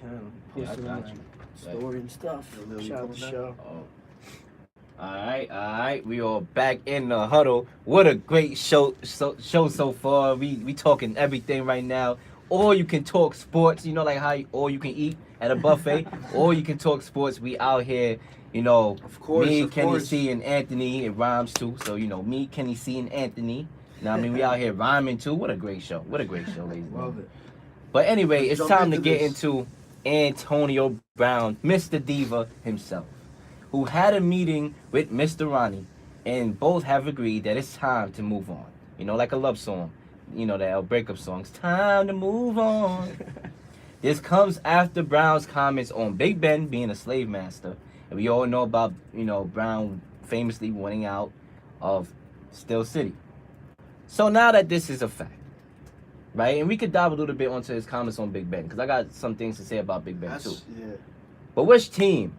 channel. Yeah, I Posted got on you. my story and stuff. Yo, Lil, you Shout out coming the back? show. Oh. All right. We all back in the huddle. What a great show so far. We talking everything right now. Or you can talk sports, like how or you can eat at a buffet, or you can talk sports. We out here, Of course, me, of Kenny course. C, and Anthony. It rhymes too. So, me, Kenny C, and Anthony. Now, I mean, we out here rhyming too. What a great show. What a great show, ladies and Love gentlemen. it. But anyway, Let's it's jump time to into get this. into Antonio Brown, Mr. Diva himself, who had a meeting with Mr. Ronnie, and both have agreed that it's time to move on. Like a love song, that breakup song. It's time to move on. This comes after Brown's comments on Big Ben being a slave master, and we all know about Brown famously winning out of Steel City. So now that this is a fact, right, and we could dive a little bit onto his comments on Big Ben because I got some things to say about Big Ben too. Yeah. But which team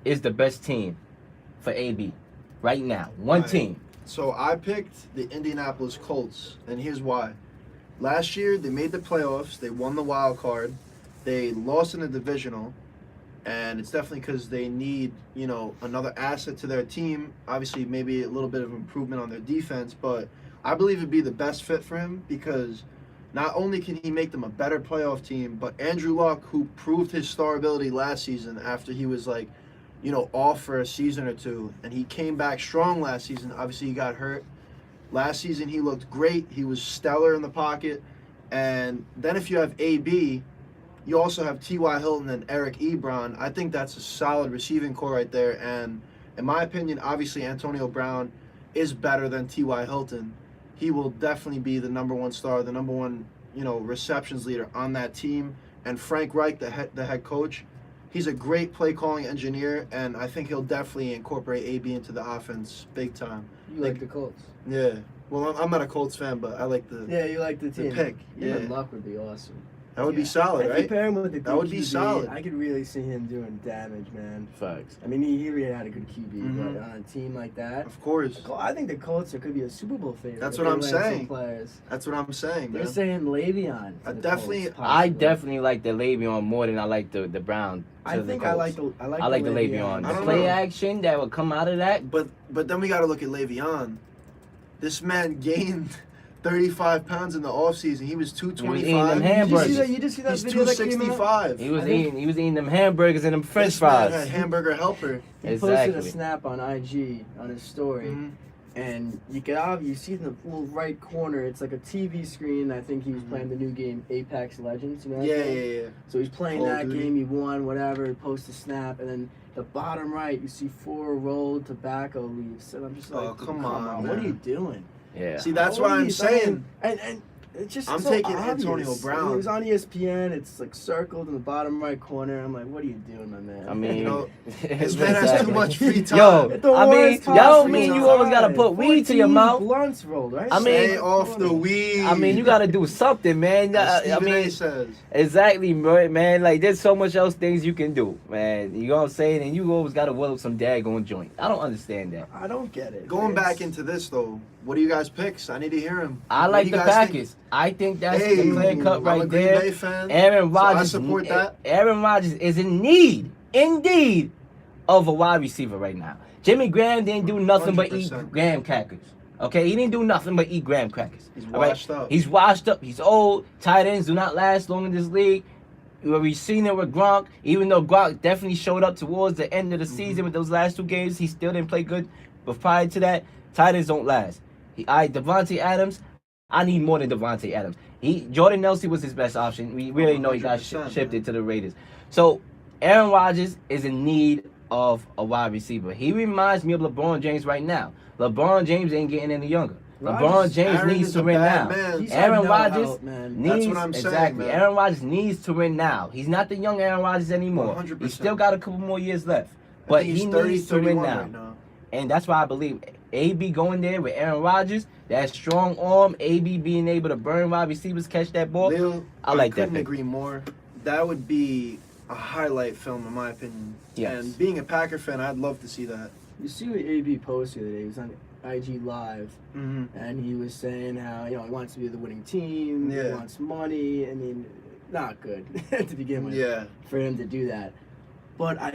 is the best team for AB right now? One Right. team. So I picked the Indianapolis Colts, and here's why. Last year, they made the playoffs. They won the wild card. They lost in the divisional, and it's definitely because they need, another asset to their team. Obviously, maybe a little bit of improvement on their defense, but I believe it'd be the best fit for him because not only can he make them a better playoff team, but Andrew Luck, who proved his star ability last season after he was off for a season or two, and he came back strong last season. Obviously, he got hurt. Last season, he looked great. He was stellar in the pocket. And then if you have AB, you also have T.Y. Hilton and Eric Ebron. I think that's a solid receiving core right there. And in my opinion, obviously, Antonio Brown is better than T.Y. Hilton. He will definitely be the number one star, the number one, receptions leader on that team. And Frank Reich, the head coach, he's a great play calling engineer, and I think he'll definitely incorporate AB into the offense big time. You like the Colts? Yeah. Well, I'm not a Colts fan, but I like the Yeah, you like the the team. pick. Yeah. Even Luck would be awesome. That would be Yeah. solid, If you right? pair him with the That would be QB, solid. I could really see him doing damage, man. Facts. I mean, he really had a good QB, Mhm. but on a team like that, Of course. I think the Colts could be a Super Bowl favorite. That's if what they I'm land some saying. Players. That's what I'm saying, They're man. saying Le'Veon. I for the definitely- Colts, I possibly. definitely like the Le'Veon more than I like the Brown. I to think the I Colts. like the Le'Veon. I The don't play know. action that would come out of that. But then we got to look at Le'Veon. This man gained 35 pounds in the offseason. He was He was 225. eating them Did you see hamburgers. that? You just see that He's video that came out? 265. He was I think- eating them hamburgers and them French This man had fries. hamburger helper. He posted a Exactly. snap on IG on his story, Mhm. and you see in the little right corner, it's like a TV screen. I think he was Mhm. playing the new game Apex Legends. You know that Yeah, game? yeah, yeah. So he's playing Call of that Duty. game. He won, whatever. He posts a snap, and then the bottom right, you see 4 rolled tobacco leaves, and I'm just like, Oh, come on, what are man. you doing? Yeah. See, that's What why are I'm you- saying. and it's just I'm so taking obvious. Antonio Brown. It was on ESPN. It's like circled in the bottom right corner. I'm like, what are you doing, my man? I mean, You know, this man has too much free time. Yo, At the I mean, worst y'all possible mean you time. always gotta put weed to your 14 mouth. blunts rolled, right? I mean- Stay off the weed. I mean, you gotta do something, man. As I Stephen mean, A says. exactly, man. Like, there's so much else things you can do, man. You know what I'm saying? And you always gotta will some daggone joint. I don't understand that. I don't get it. Going It's- back into this though, what do you guys picks? I need to hear him. I What like do the you guys think? Packers. I think that's Hey, the clear cut I'm right a Green there. Bay fan. Aaron So I Rodgers, support that. Aaron Rodgers is in need, indeed, of a wide receiver right now. Jimmy Graham didn't do nothing but eat 100%. graham crackers. Okay, he didn't do nothing but eat graham crackers. He's All right? washed up. He's washed up. He's old. Tight ends do not last long in this league. We've seen it with Gronk. Even though Gronk definitely showed up towards the end of the season with those last 2 games, he still didn't play good. But prior to that, tight ends don't last. Devontae Adams, I need more than Devontae Adams. Jordan Nelson was his best option. We really know he got 100%, shifted man. to the Raiders. So Aaron Rodgers is in need of a wide receiver. He reminds me of LeBron James right now. LeBron James ain't getting any younger. LeBron Rodgers- James Aaron needs is to a win bad now. man. He's Aaron had no Rodgers help, man. needs That's what I'm saying, exactly. man. Aaron Rodgers needs to win now. He's not the young Aaron Rodgers anymore. 100%. He's still got a couple more years left, I but think he he's 30, needs to win 31 now. right now. And that's why I believe AB going there with Aaron Rodgers, that strong arm, AB being able to burn wide receivers, catch that ball. Lil, I like that couldn't pick. agree more. That would be a highlight film in my opinion. Yes. And being a Packer fan, I'd love to see that. You see what AB posted the other day? He was on IG Live, Mm-hmm. and he was saying how he wants to be the winning team. He Yeah. wants money. I mean, not good to begin with. Yeah. For him to do that. But I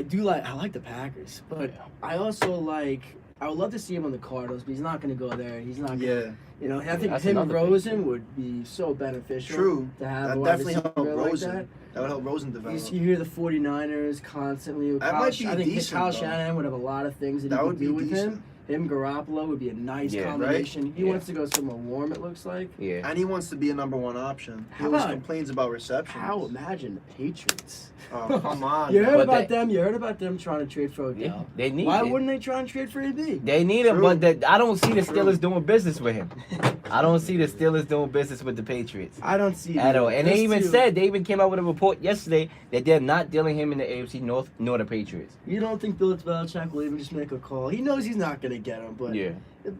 like the Packers. But I also I would love to see him on the Cardinals, but he's not going to go there. He's not going to, I think That's him and another big Rosen deal. would be so beneficial True. to have That a wide definitely receiver helped like Rosen. that. That would help Rosen develop. You hear the 49ers constantly. That might be I think decent, Kyle though. Shanahan would have a lot of things that That he would could be do with decent. him. Him, Garoppolo would be a nice Yeah, right? combination. He Yeah. wants to go somewhere warm, it looks like. Yeah. And he wants to be a number one option. He How always about- complains about receptions. How imagine the Patriots? Oh, come on. You heard But about they- them? You heard about them trying to trade for Odell? Yeah, they need Why it. wouldn't they try and trade for AB? They need him, True. but I don't see the True. Steelers doing business with him. I don't see the Steelers doing business with the Patriots I don't see at it. all. And they Those even two- came out with a report yesterday that they're not dealing him in the AFC North nor the Patriots. You don't think Bill Belichick will even just make a call? He knows he's not going to get him, but Yeah.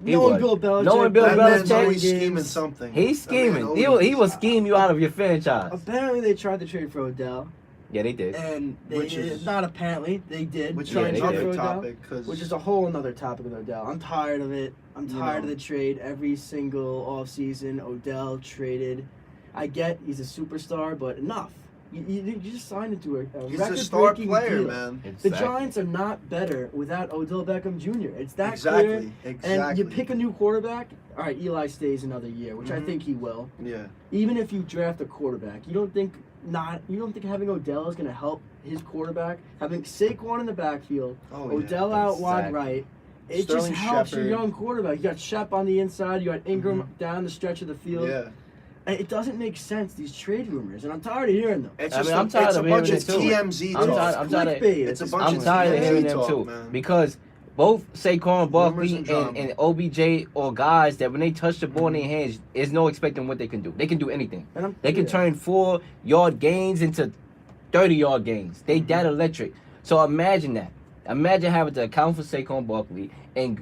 He knowing would. Bill Belichick, Knowing Bill That man's Belichick- always games, scheming something. He's That man scheming. always- He will scheme you out of your franchise. Apparently, they tried to trade for Odell, Yeah, they did. and they Which is- not apparently they did. Which Yeah, is try and they trade did. for another Odell, topic. Cause which is a whole another topic with Odell. I'm tired of it. I'm You tired know. of the trade every single offseason. Odell traded. I get he's a superstar, but enough. You just signed into a he's a star record-breaking player, deal. man. The Giants are not better without Odell Beckham Jr. It's that clear. Exactly. Exactly. And you pick a new quarterback. All right, Eli stays another year, which I Mhm. think he will. Yeah. Even if you draft a quarterback, you don't think having Odell is going to help his quarterback? Having Saquon in the backfield, Oh, Odell yeah. out wide Exactly. right, it Sterling just helps Shepard. your young quarterback. You got Shep on the inside, you got Ingram down the stretch of the field. Yeah. And it doesn't make sense, these trade rumors, and I'm tired of hearing them. It's I just mean, I'm tired it's a of bunch hearing of it too. TMZ I'm talk. tired- I'm tired of- Clickbait. It's a It's bunch I'm of tired of TMZ hearing them talk, too man. because both Saquon Barkley and drama. and OBJ are guys that when they touch the ball in their hands, there's no expecting what they can do. They can do anything. And They can turn 4-yard gains into 30-yard gains. They that electric. So imagine that. Imagine having to account for Saquon Barkley and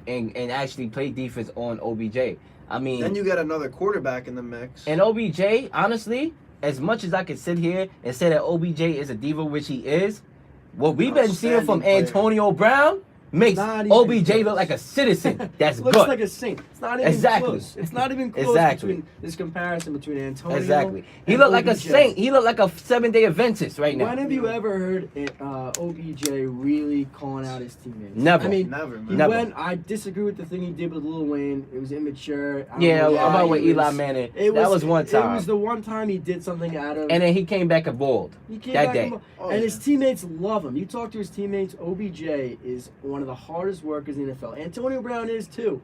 actually play defense on OBJ. I mean, Then you get another quarterback in the mix. and OBJ, honestly, as much as I can sit here and say that OBJ is a diva, which he is, what we've been seeing from Outstanding player. Antonio Brown makes Not even OBJ close. look like a citizen. That's Looks good. like a saint. It's not even Exactly. close. It's not even close Exactly. between this comparison between Antonio. Exactly. He and looked like a OBJ. saint. He looked like a 7-day Adventist right now. When have you ever heard OBJ really calling out his teammates? Never. I mean, Never, he man. Never. went. I disagree with the thing he did with Lil Wayne. It was immature. I don't Yeah, know why. about with It Eli was- Manning. It That was one It time. was the one time he did something out of. And then he came back and balled. he came that back day. Oh, and his yeah. teammates love him. You talk to his teammates. OBJ is one of the hardest workers in the NFL. Antonio Brown is too.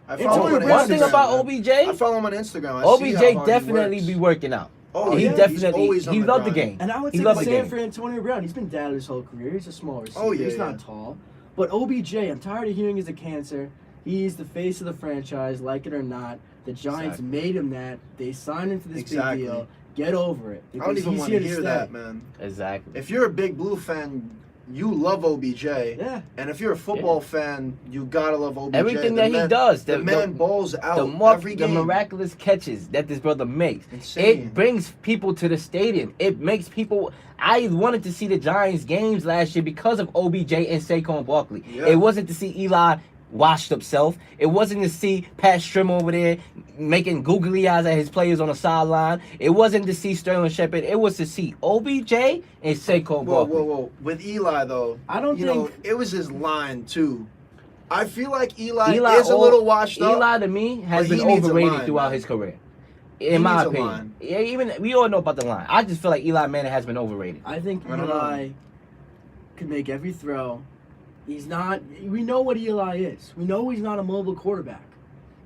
I Antonio follow him on Brown One thing Instagram, about man. OBJ, I follow him on Instagram. I see how OBJ hard he definitely works. be working out. Oh, he yeah. definitely He's always on he the loved the grind. game. And I would He say loved the the same game. for Antonio Brown. He's been down his whole career. He's a small receiver. Oh, yeah, He's not yeah. tall. But OBJ, I'm tired of hearing he's a cancer. He's the face of the franchise, like it or not. The Giants Exactly. made him that. They signed him to this Exactly. big deal. Get over it. I don't because even he's want here to hear stay. that, man. Exactly. If you're a big Blue fan, you love OBJ. Yeah. And if you're a football fan, you gotta love OBJ. Everything The that he man- does, The man balls out every the game. miraculous catches that this brother makes. Insane. It brings people to the stadium. It makes people. I wanted to see the Giants games last year because of OBJ and Saquon Barkley. Yeah. It wasn't to see Eli washed up self. It wasn't to see Pat Strim over there making googly eyes at his players on the sideline. It wasn't to see Sterling Shepard. It was to see OBJ and Saquon Whoa, Barkley. whoa, whoa. With Eli, though, I don't you think. know, it was his line, too. I feel like Eli Eli is a little washed up. Eli to me has but been he needs a overrated line, throughout man. his career. He In my needs a opinion. line. Yeah, even we all know about the line. I just feel like Eli Manning has been overrated. I think I don't know. Eli could make every throw. He's not. We know what Eli is. We know he's not a mobile quarterback,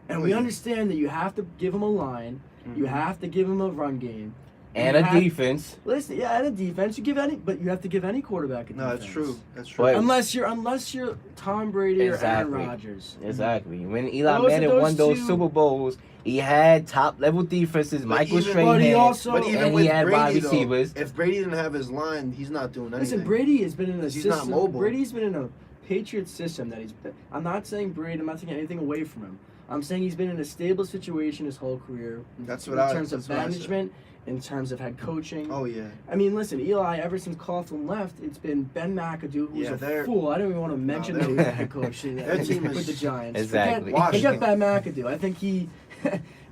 and Oh, we yeah. understand that you have to give him a line. You Mhm. have to give him a run game. And you a have- defense. Listen, yeah, and a defense. You give any, but you have to give any quarterback a No, defense. that's true. That's true. But- Unless you're Tom Brady Exactly. or Aaron Rodgers. Exactly. When Eli Those- Manning those won those two- Super Bowls, he had top level defenses, Michael even- Strahan, But he also- But even and with he had wide Brady, though, receivers. if Brady didn't have his line, he's not doing anything. Listen, Brady has been in a He's not system. mobile. Brady's been in a Patriot system that he's been. I'm not saying Brady. I'm not taking anything away from him. I'm saying he's been in a stable situation his whole career. That's in what I- terms of that's what I said. management, in terms of head coaching. Oh, yeah. I mean, listen, Eli. Ever since Coughlin left, it's been Ben McAdoo, who's Yeah, a they're- fool. I don't even want to mention that he was a head coach Their team with is the Giants. Exactly. Forget Washington. Ben McAdoo. I think he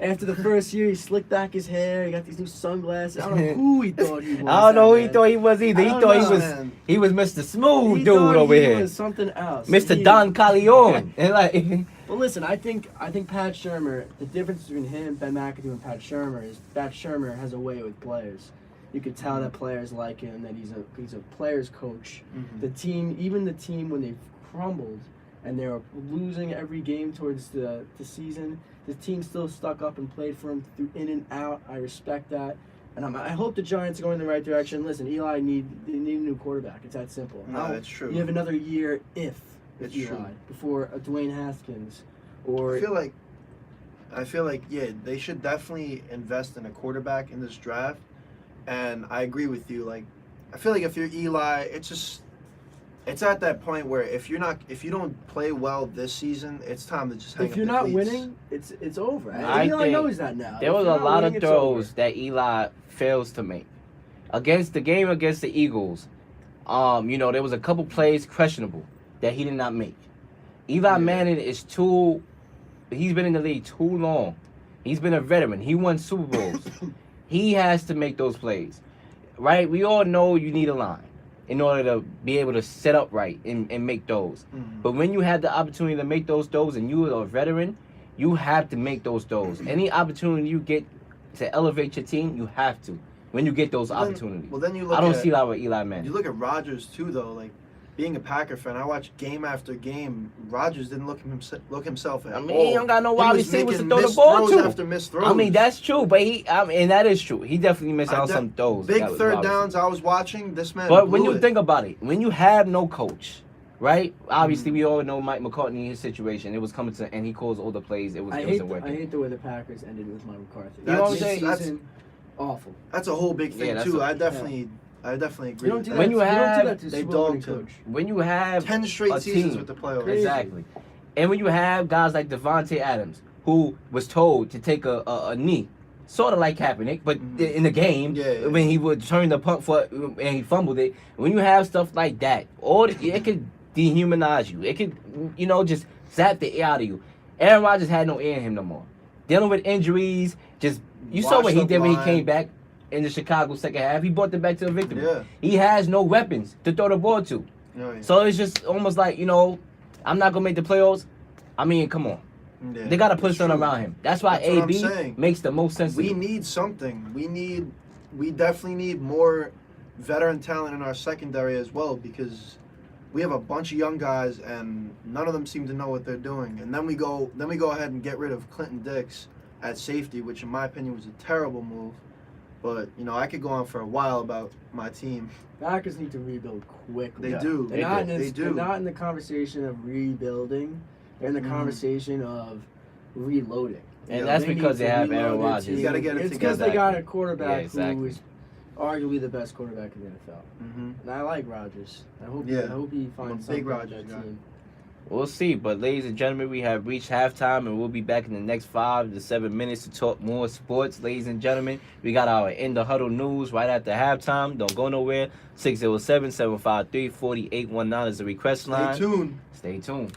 After the first year, he slicked back his hair. He got these new sunglasses. I don't know who he thought he was. I don't know who he man. thought he was either. He I don't thought know. he was Mr. Smooth He dude thought over he here. was something else. Mr. He- Don Corleone. And like But listen, I think Pat Shermer. The difference between him, Ben McAdoo, and Pat Shermer is Pat Shermer has a way with players. You could tell that players like him. That he's a players coach. Mhm. The team, even the team when they crumbled and they were losing every game towards the season, the team still stuck up and played for him through in and out. I respect that, and I hope the Giants are going in the right direction. Listen, they need a new quarterback. It's that simple. No, that's true. You have another year with It's Eli true. before Dwayne Haskins, or I feel like yeah, they should definitely invest in a quarterback in this draft. And I agree with you. Like, I feel like if you're Eli, it's at that point where if you don't play well this season, it's time to just hang if up you're the not cleats. winning, it's over. I Eli think knows that now. there If was you're a not lot winning, of it's throws over. that Eli fails to make. Against the Eagles, there was a couple plays questionable that he did not make. Eli Yeah. Manning he's been in the league too long. He's been a veteran. He won Super Bowls. He has to make those plays. Right? We all know you need a line in order to be able to set up right and make those. Mhm. But when you have the opportunity to make those throws and you are a veteran, you have to make those throws. Any opportunity you get to elevate your team, you have to. When you get those opportunities. Well, then you look I don't at, see that with Eli Manning. You look at Rodgers too, though. Like, being a Packer fan, I watch game after game. Rodgers didn't look himself at I mean, all. he don't got no He wide was receivers to making throw the missed ball throws to. after missed throws. I mean, that's true, but and that is true. He definitely missed out on some throws. Big that was third wide downs I was watching. This man. But when blew you it. think about it, when you have no coach, right? Obviously, Mm-hmm. we all know Mike McCartney, his situation. It was coming to, and he calls all the plays. It I wasn't hate working. the way the Packers ended with Mike McCarthy. You know what I'm That's- saying? Mid-season, awful. That's a whole big thing Yeah, that's too. a- I definitely agree. You don't with do that. that. When you don't have- do that to they Super Bowl dogged him. coach. When you have 10 straight a seasons team. with the playoffs. Crazy. Exactly. And when you have guys like Devontae Adams, who was told to take a knee, sort of like Kaepernick, but Mhm. in the game, Yeah. when he would turn the punt for and he fumbled it. When you have stuff like that, it could dehumanize you. It could, just zap the air out of you. Aaron Rodgers had no air in him no more. Dealing with injuries, you saw what Washed he up did when he line. came back in the Chicago second half. He brought them back to the victory. Yeah. He has no weapons to throw the ball to. Oh, yeah. So it's just almost like, I'm not going to make the playoffs. I mean, come on. Yeah, They got to put it's something true. around him. That's why That's what I'm AB saying. makes the most sense to We me. need something. We definitely need more veteran talent in our secondary as well, because we have a bunch of young guys and none of them seem to know what they're doing. And then we go ahead and get rid of Clinton Dix at safety, which in my opinion was a terrible move. But I could go on for a while about my team. Packers need to rebuild quickly. They do. They're not, They they're do. not in the conversation of rebuilding. They're in the Mhm. conversation of reloading. And Yeah, that's They because need they to have reload Aaron their Rodgers. team. You gotta get it It's because together. they got a quarterback Yeah, exactly. who is arguably the best quarterback in the NFL. Mm-hmm. And I like Rodgers. I hope Yeah. he finds I'm a something big with Rodgers that guy. team. We'll see. But ladies and gentlemen, we have reached halftime, and we'll be back in the next 5 to 7 minutes to talk more sports. Ladies and gentlemen, we got our In the Huddle news right after halftime. Don't go nowhere. 607-753-4819 is the request line. Stay tuned. Stay tuned.